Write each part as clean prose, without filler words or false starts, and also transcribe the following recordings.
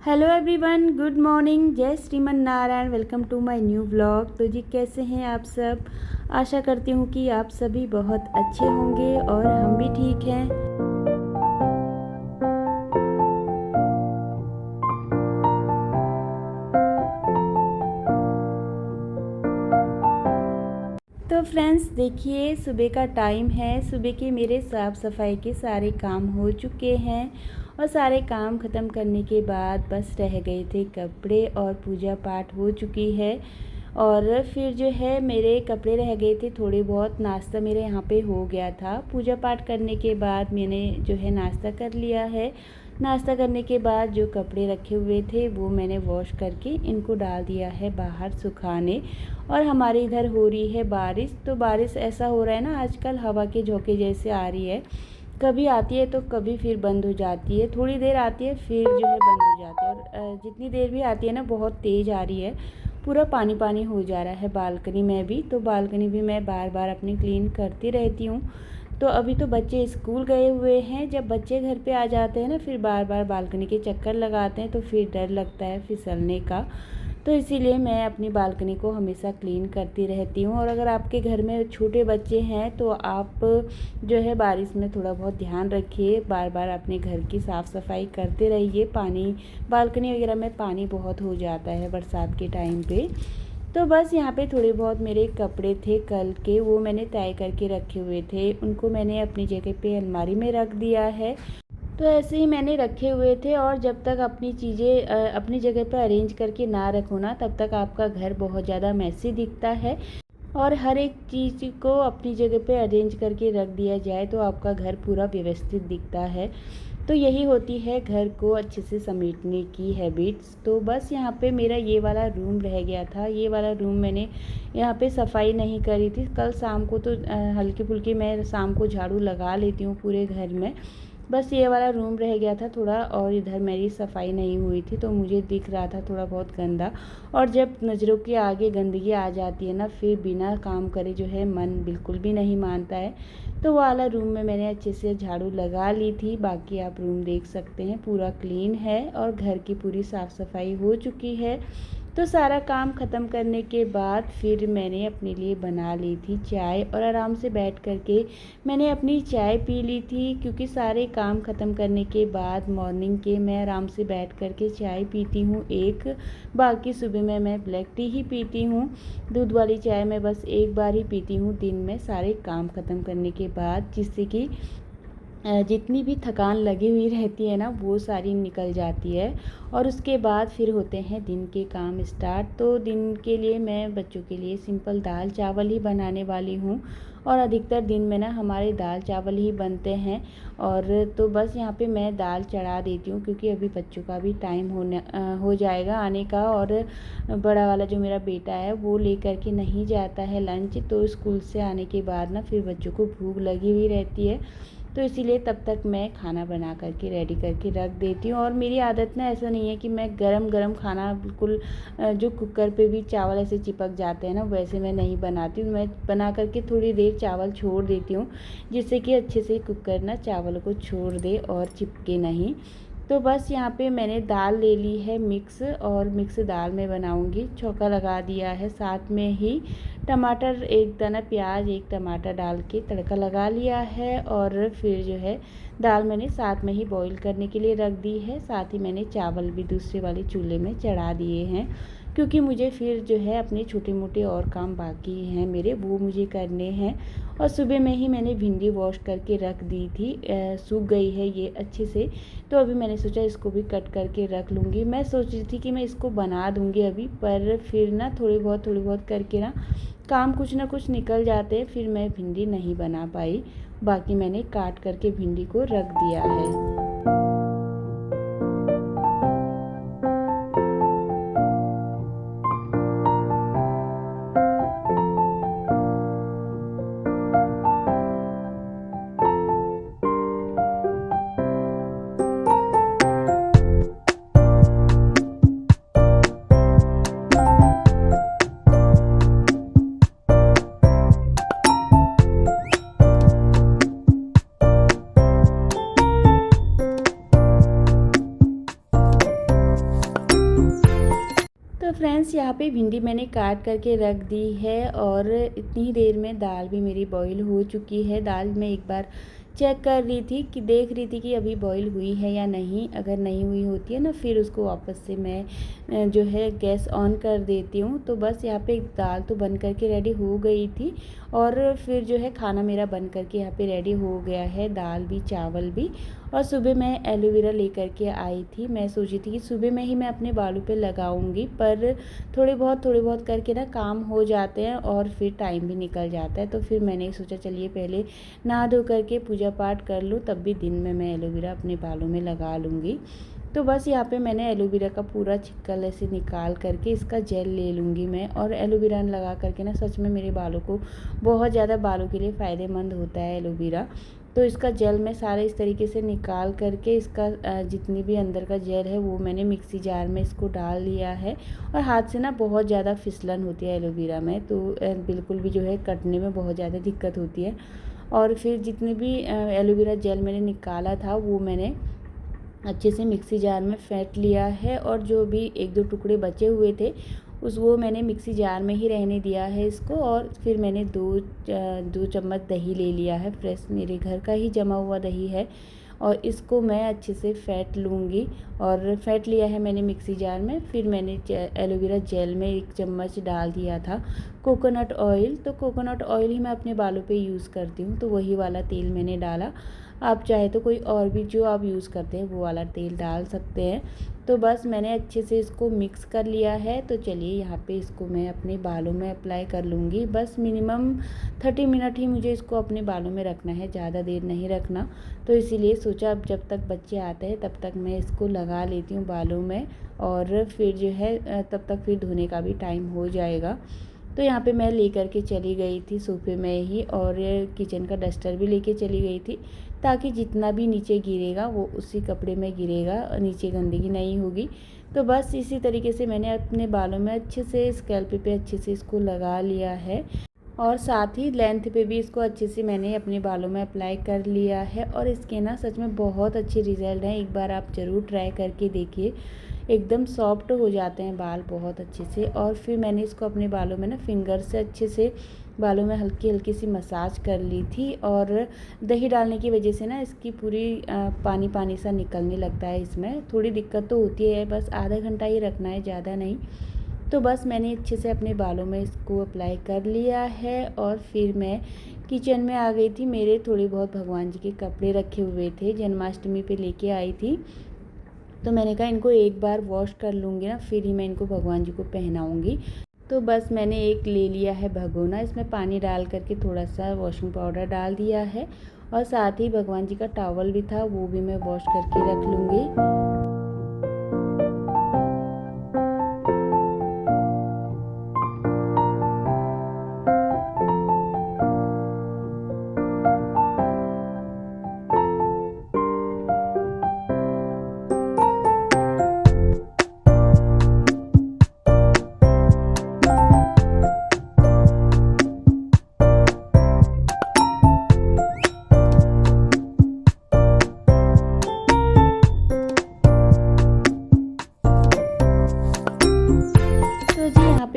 Hello everyone, good morning. जय Shriman Narayan. Welcome to my new vlog. तो जी कैसे हैं आप सब। आशा करती हूँ कि आप सभी बहुत अच्छे होंगे और हम भी ठीक हैं। तो फ्रेंड्स देखिए, सुबह का टाइम है। सुबह के मेरे साफ़ सफाई के सारे काम हो चुके हैं और सारे काम ख़त्म करने के बाद बस रह गए थे कपड़े और पूजा पाठ हो चुकी है। और फिर जो है मेरे कपड़े रह गए थे थोड़े बहुत। नाश्ता मेरे यहाँ पे हो गया था। पूजा पाठ करने के बाद मैंने जो है नाश्ता कर लिया है। नाश्ता करने के बाद जो कपड़े रखे हुए थे वो मैंने वॉश करके इनको डाल दिया है बाहर सुखाने। और हमारे इधर हो रही है बारिश। तो बारिश ऐसा हो रहा है ना, आजकल हवा के झोंके जैसे आ रही है। कभी आती है तो कभी फिर बंद हो जाती है। थोड़ी देर आती है फिर जो है बंद हो जाती है। और जितनी देर भी आती है ना, बहुत तेज़ आ रही है। पूरा पानी पानी हो जा रहा है बालकनी में भी। तो बालकनी भी मैं बार बार अपनी क्लीन करती रहती हूँ। तो अभी तो बच्चे स्कूल गए हुए हैं। जब बच्चे घर पे आ जाते हैं ना, फिर बार बार बालकनी के चक्कर लगाते हैं तो फिर डर लगता है फिसलने का। तो इसीलिए मैं अपनी बालकनी को हमेशा क्लीन करती रहती हूँ। और अगर आपके घर में छोटे बच्चे हैं तो आप जो है बारिश में थोड़ा बहुत ध्यान रखिए। बार बार अपने घर की साफ़ सफाई करते रहिए। पानी बालकनी वगैरह में पानी बहुत हो जाता है बरसात के टाइम पे। तो बस यहाँ पे थोड़े बहुत मेरे कपड़े थे कल के, वो मैंने तय करके रखे हुए थे। उनको मैंने अपनी जगह पे अलमारी में रख दिया है। तो ऐसे ही मैंने रखे हुए थे। और जब तक अपनी चीज़ें अपनी जगह पर अरेंज करके ना रखो ना, तब तक आपका घर बहुत ज़्यादा मैसी दिखता है। और हर एक चीज़ को अपनी जगह पे अरेंज करके रख दिया जाए तो आपका घर पूरा व्यवस्थित दिखता है। तो यही होती है घर को अच्छे से समेटने की हैबिट्स। तो बस यहाँ पे मेरा ये वाला रूम रह गया था। ये वाला रूम मैंने यहाँ पे सफाई नहीं करी थी कल शाम को। तो हल्की फुल्की मैं शाम को झाड़ू लगा लेती हूँ पूरे घर में। बस ये वाला रूम रह गया था थोड़ा। और इधर मेरी सफाई नहीं हुई थी तो मुझे दिख रहा था थोड़ा बहुत गंदा। और जब नज़रों के आगे गंदगी आ जाती है ना, फिर बिना काम करे जो है मन बिल्कुल भी नहीं मानता है। तो वो वाला रूम में मैंने अच्छे से झाड़ू लगा ली थी। बाकी आप रूम देख सकते हैं पूरा क्लीन है और घर की पूरी साफ़ सफाई हो चुकी है। तो सारा काम ख़त्म करने के बाद फिर मैंने अपने लिए बना ली थी चाय। और आराम से बैठ कर के मैंने अपनी चाय पी ली थी। क्योंकि सारे काम ख़त्म करने के बाद मॉर्निंग के मैं आराम से बैठ कर के चाय पीती हूँ एक। बाकी सुबह में मैं ब्लैक टी ही पीती हूँ। दूध वाली चाय मैं बस एक बार ही पीती हूँ दिन में सारे काम ख़त्म करने के बाद, जिससे कि जितनी भी थकान लगी हुई रहती है ना, वो सारी निकल जाती है। और उसके बाद फिर होते हैं दिन के काम स्टार्ट। तो दिन के लिए मैं बच्चों के लिए सिंपल दाल चावल ही बनाने वाली हूँ। और अधिकतर दिन में ना हमारे दाल चावल ही बनते हैं। और तो बस यहाँ पे मैं दाल चढ़ा देती हूँ क्योंकि अभी बच्चों का भी टाइम हो जाएगा आने का। और बड़ा वाला जो मेरा बेटा है वो लेकर के नहीं जाता है लंच। तो स्कूल से आने के बाद ना फिर बच्चों को भूख लगी हुई रहती है। तो इसीलिए तब तक मैं खाना बना करके रेडी करके रख देती हूँ। और मेरी आदत ना ऐसा नहीं है कि मैं गरम गरम खाना बिल्कुल जो कुकर पे भी चावल ऐसे चिपक जाते हैं ना, वैसे मैं नहीं बनाती हूँ। मैं बना करके थोड़ी देर चावल छोड़ देती हूँ, जिससे कि अच्छे से कुकर ना चावल को छोड़ दे और चिपके नहीं। तो बस यहाँ पे मैंने दाल ले ली है मिक्स। और मिक्स दाल में बनाऊँगी। छौंका लगा दिया है, साथ में ही टमाटर एक दाना प्याज एक टमाटर डाल के तड़का लगा लिया है। और फिर जो है दाल मैंने साथ में ही बॉईल करने के लिए रख दी है। साथ ही मैंने चावल भी दूसरे वाले चूल्हे में चढ़ा दिए हैं, क्योंकि मुझे फिर जो है अपने छोटे मोटे और काम बाकी हैं मेरे, वो मुझे करने हैं। और सुबह में ही मैंने भिंडी वॉश करके रख दी थी। सूख गई है ये अच्छे से। तो अभी मैंने सोचा इसको भी कट करके रख लूँगी। मैं सोच रही थी कि मैं इसको बना दूँगी अभी, पर फिर ना थोड़ी बहुत करके ना काम कुछ ना कुछ निकल जाते हैं, फिर मैं भिंडी नहीं बना पाई। बाकी मैंने काट करके भिंडी को रख दिया है। फ्रेंड्स यहाँ पे भिंडी मैंने काट करके रख दी है और इतनी ही देर में दाल भी मेरी बॉईल हो चुकी है। दाल मैं एक बार चेक कर रही थी कि देख रही थी कि अभी बॉईल हुई है या नहीं। अगर नहीं हुई होती है ना, फिर उसको वापस से मैं जो है गैस ऑन कर देती हूँ। तो बस यहाँ पे दाल तो बन करके रेडी हो गई थी और फिर जो है खाना मेरा बन करके यहाँ पे रेडी हो गया है, दाल भी चावल भी। और सुबह मैं एलोवेरा लेकर के आई थी। मैं सोची थी कि सुबह में ही मैं अपने बालों पे लगाऊंगी, पर थोड़े बहुत करके ना काम हो जाते हैं और फिर टाइम भी निकल जाता है। तो फिर मैंने सोचा चलिए पहले नहा धो करके पूजा पाठ कर लूँ, तब भी दिन में मैं एलोवेरा अपने बालों में लगा लूँगी। तो बस यहाँ पे मैंने एलोवेरा का पूरा छिक्कल ऐसे निकाल करके इसका जेल ले लूँगी मैं। और एलोवेरा लगा करके ना सच में मेरे बालों को बहुत ज़्यादा, बालों के लिए फ़ायदेमंद होता है एलोवेरा। तो इसका जेल मैं सारे इस तरीके से निकाल करके इसका जितनी भी अंदर का जेल है वो मैंने मिक्सी जार में इसको डाल लिया है। और हाथ से ना बहुत ज़्यादा फिसलन होती है एलोवेरा में, तो बिल्कुल भी जो है कटने में बहुत ज़्यादा दिक्कत होती है। और फिर जितने भी एलोवेरा जेल मैंने निकाला था वो मैंने अच्छे से मिक्सी जार में फेंट लिया है। और जो भी एक दो टुकड़े बचे हुए थे वो मैंने मिक्सी जार में ही रहने दिया है इसको। और फिर मैंने दो चम्मच दही ले लिया है, फ्रेश मेरे घर का ही जमा हुआ दही है। और इसको मैं अच्छे से फेंट लूँगी। और फेंट लिया है मैंने मिक्सी जार में। फिर मैंने एलोवेरा जेल में 1 चम्मच डाल दिया था कोकोनट ऑयल। तो कोकोनट ऑयल ही मैं अपने बालों पे यूज़ करती हूँ, तो वही वाला तेल मैंने डाला। आप चाहे तो कोई और भी जो आप यूज़ करते हैं वो वाला तेल डाल सकते हैं। तो बस मैंने अच्छे से इसको मिक्स कर लिया है। तो चलिए यहाँ पे इसको मैं अपने बालों में अप्लाई कर लूँगी। बस मिनिमम 30 मिनट ही मुझे इसको अपने बालों में रखना है, ज़्यादा देर नहीं रखना। तो इसीलिए सोचा अब जब तक बच्चे आते हैं तब तक मैं इसको लगा लेती हूँ बालों में, और फिर जो है तब तक फिर धोने का भी टाइम हो जाएगा। तो यहाँ पे मैं लेकर के चली गई थी सोफे में ही, और किचन का डस्टर भी लेके चली गई थी, ताकि जितना भी नीचे गिरेगा वो उसी कपड़े में गिरेगा, नीचे गंदगी नहीं होगी। तो बस इसी तरीके से मैंने अपने बालों में अच्छे से स्कैल्प पे अच्छे से इसको लगा लिया है। और साथ ही लेंथ पे भी इसको अच्छे से मैंने अपने बालों में अप्लाई कर लिया है। और इसके ना सच में बहुत अच्छे रिज़ल्ट हैं, एक बार आप ज़रूर ट्राई करके देखिए। एकदम सॉफ्ट हो जाते हैं बाल बहुत अच्छे से। और फिर मैंने इसको अपने बालों में ना फिंगर से अच्छे से बालों में हल्की हल्की सी मसाज कर ली थी। और दही डालने की वजह से ना इसकी पूरी पानी पानी सा निकलने लगता है। इसमें थोड़ी दिक्कत तो होती है, बस आधा घंटा ही रखना है, ज़्यादा नहीं। तो बस मैंने अच्छे से अपने बालों में इसको अप्लाई कर लिया है। और फिर मैं किचन में आ गई थी। मेरे थोड़े बहुत भगवान जी के कपड़े रखे हुए थे, जन्माष्टमी पे लेके आई थी। तो मैंने कहा इनको एक बार वॉश कर लूँगी ना, फिर ही मैं इनको भगवान जी को पहनाऊँगी। तो बस मैंने एक ले लिया है भगोना, इसमें पानी डाल करके थोड़ा सा वॉशिंग पाउडर डाल दिया है। और साथ ही भगवान जी का टॉवल भी था, वो भी मैं वॉश करके रख लूँगी।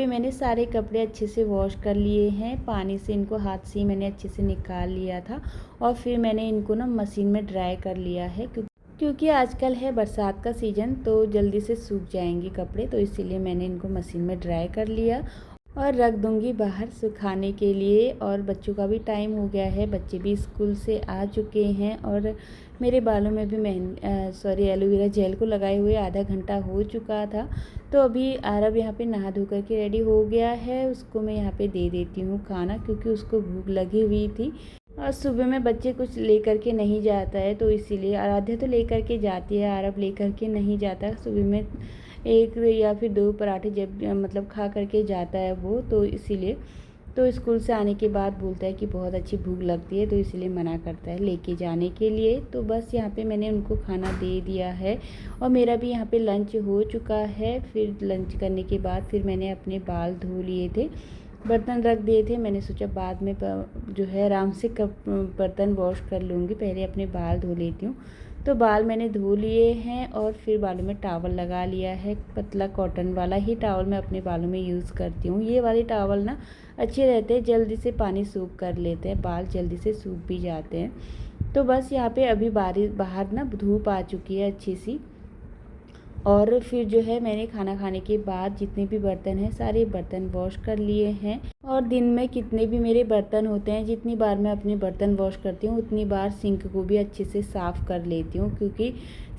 मैंने सारे कपड़े अच्छे से वॉश कर लिए हैं पानी से, इनको हाथ से ही मैंने अच्छे से निकाल लिया था। और फिर मैंने इनको ना मशीन में ड्राई कर लिया है, क्योंकि आजकल है बरसात का सीज़न, तो जल्दी से सूख जाएंगे कपड़े, तो इसीलिए मैंने इनको मशीन में ड्राई कर लिया और रख दूंगी बाहर सुखाने के लिए। और बच्चों का भी टाइम हो गया है, बच्चे भी स्कूल से आ चुके हैं। और मेरे बालों में भी एलोवेरा जेल को लगाए हुए आधा घंटा हो चुका था। तो अभी आरब यहाँ पे नहा धो करके रेडी हो गया है, उसको मैं यहाँ पे दे देती हूँ खाना, क्योंकि उसको भूख लगी हुई थी। और सुबह में बच्चे कुछ लेकर के नहीं जाता है, तो इसीलिए आराध्या तो लेकर के जाती है, आरब लेकर के नहीं जाता। सुबह में 1 या फिर 2 पराठे जब मतलब खा करके जाता है वो, तो इसीलिए तो स्कूल से आने के बाद बोलता है कि बहुत अच्छी भूख लगती है, तो इसीलिए मना करता है लेके जाने के लिए। तो बस यहाँ पे मैंने उनको खाना दे दिया है और मेरा भी यहाँ पे लंच हो चुका है। फिर लंच करने के बाद फिर मैंने अपने बाल धो लिए थे, बर्तन रख दिए थे। मैंने सोचा बाद में जो है आराम से बर्तन वॉश कर लूँगी, पहले अपने बाल धो लेती हूँ। तो बाल मैंने धो लिए हैं और फिर बालों में टॉवल लगा लिया है। पतला कॉटन वाला ही टॉवल मैं अपने बालों में यूज़ करती हूँ। ये वाले टॉवल ना अच्छे रहते हैं, जल्दी से पानी सूख कर लेते हैं, बाल जल्दी से सूख भी जाते हैं। तो बस यहाँ पे अभी बाहर ना धूप आ चुकी है अच्छी सी। और फिर जो है मैंने खाना खाने के बाद जितने भी बर्तन हैं सारे बर्तन वॉश कर लिए हैं। और दिन में कितने भी मेरे बर्तन होते हैं, जितनी बार मैं अपने बर्तन वॉश करती हूँ उतनी बार सिंक को भी अच्छे से साफ़ कर लेती हूँ, क्योंकि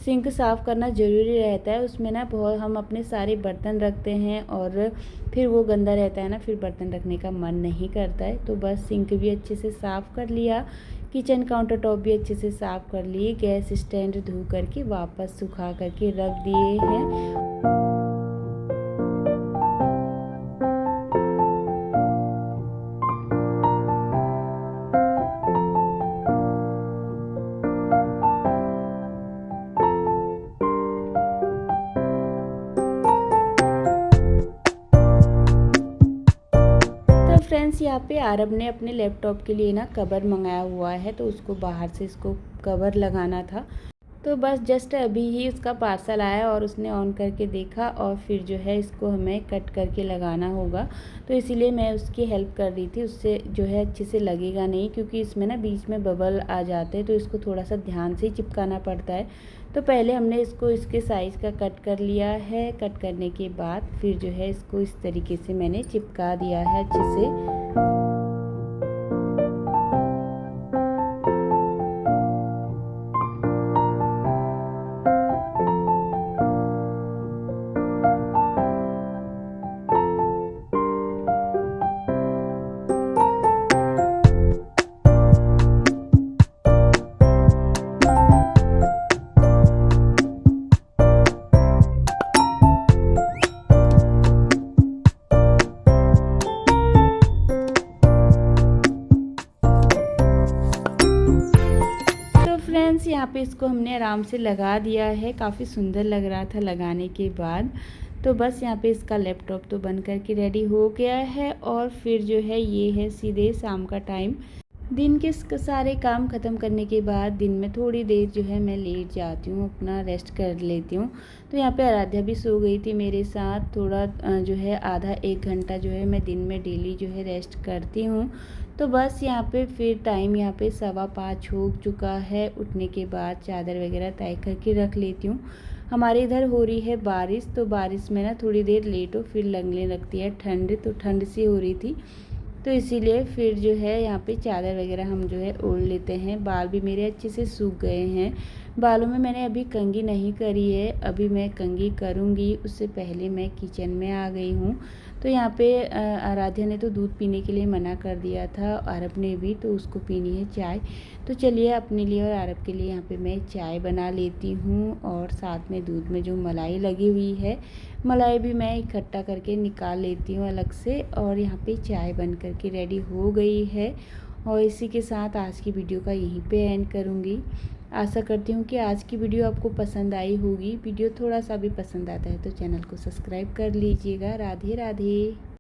सिंक साफ़ करना ज़रूरी रहता है। उसमें ना बहुत हम अपने सारे बर्तन रखते हैं और फिर वो गंदा रहता है ना, फिर बर्तन रखने का मन नहीं करता है। तो बस सिंक भी अच्छे से साफ़ कर लिया, किचन काउंटर टॉप भी अच्छे से साफ़ कर लिए, गैस स्टैंड धो करके वापस सुखा करके रख दिए हैं। फ्रेंड्स, यहाँ पे आरब ने अपने लैपटॉप के लिए ना कवर मंगाया हुआ है, तो उसको बाहर से इसको कवर लगाना था। तो बस जस्ट अभी ही उसका पार्सल आया और उसने ऑन करके देखा और फिर जो है इसको हमें कट करके लगाना होगा। तो इसीलिए मैं उसकी हेल्प कर रही थी, उससे जो है अच्छे से लगेगा नहीं, क्योंकि इसमें ना बीच में बबल आ जाते हैं, तो इसको थोड़ा सा ध्यान से ही चिपकाना पड़ता है। तो पहले हमने इसको इसके साइज़ का कट कर लिया है। कट करने के बाद फिर जो है इसको इस तरीके से मैंने चिपका दिया है अच्छे से। फ्रेंड्स, यहाँ पे इसको हमने आराम से लगा दिया है, काफ़ी सुंदर लग रहा था लगाने के बाद। तो बस यहाँ पे इसका लैपटॉप तो बन कर के रेडी हो गया है। और फिर जो है ये है सीधे शाम का टाइम। दिन के सारे काम ख़त्म करने के बाद दिन में थोड़ी देर जो है मैं लेट जाती हूँ, अपना रेस्ट कर लेती हूँ। तो यहाँ पे आराध्या भी सो गई थी मेरे साथ। थोड़ा जो है आधा 1 घंटा जो है मैं दिन में डेली जो है रेस्ट करती हूँ। तो बस यहाँ पे फिर टाइम यहाँ पे 5:15 हो चुका है। उठने के बाद चादर वगैरह तय करके रख लेती हूँ। हमारे इधर हो रही है बारिश, तो बारिश में ना थोड़ी देर लेट हो फिर लगने लगती है ठंड, तो ठंड सी हो रही थी, तो इसीलिए फिर जो है यहाँ पे चादर वगैरह हम जो है ओढ़ लेते हैं। बाल भी मेरे अच्छे से सूख गए हैं। बालों में मैंने अभी कंघी नहीं करी है, अभी मैं कंघी करूँगी। उससे पहले मैं किचन में आ गई हूँ। तो यहाँ पे आराध्या ने तो दूध पीने के लिए मना कर दिया था, आरब ने भी, तो उसको पीनी है चाय। तो चलिए अपने लिए और आरब के लिए यहाँ पे मैं चाय बना लेती हूँ। और साथ में दूध में जो मलाई लगी हुई है, मलाई भी मैं इकट्ठा करके निकाल लेती हूँ अलग से। और यहाँ पे चाय बन करके रेडी हो गई है। और इसी के साथ आज की वीडियो का यहीं पे एंड करूँगी। आशा करती हूँ कि आज की वीडियो आपको पसंद आई होगी। वीडियो थोड़ा सा भी पसंद आता है तो चैनल को सब्सक्राइब कर लीजिएगा। राधे राधे।